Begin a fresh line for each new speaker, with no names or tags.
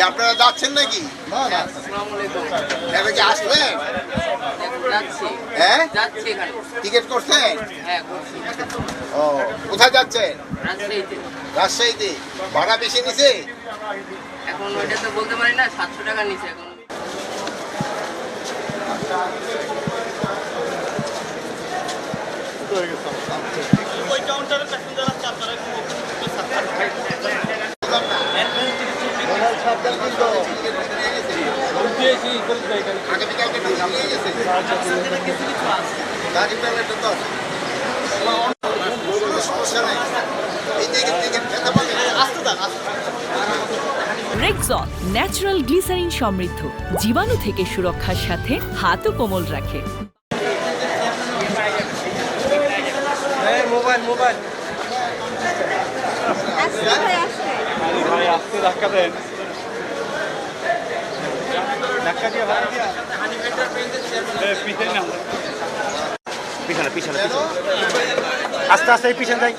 আপনারা যাচ্ছেন নাকি? এবার কি আসলেন? হ্যাঁ, টিকিট করছেন? ও, কোথায় যাচ্ছেন? রাজশাহীতে। ভাড়া বেশি নিছে?
এখন ওইটা তো বলতে পারি না, 700 টাকা নিচে এখন।
ওই কাউন্টারে প্যাসেঞ্জার আছে, আপনারা একটু
আগামীকালকে নিয়ে গেছে। সমস্যা নাই, এই টিকিট খেতে পারবেন। আসতে দান,
রেক্সন ন্যাচারাল গ্লিসারিন সমৃদ্ধ, জীবাণু থেকে সুরক্ষার সাথে হাতও কোমল রাখে।
মোবাইল মোবাইল ভাই আসতে ধাক্কা দেন, ধাক্কা দিয়ে ভাড়া দিয়া পিছনে পিছনে পিছনে আস্তে আস্তে পিছনে যাই।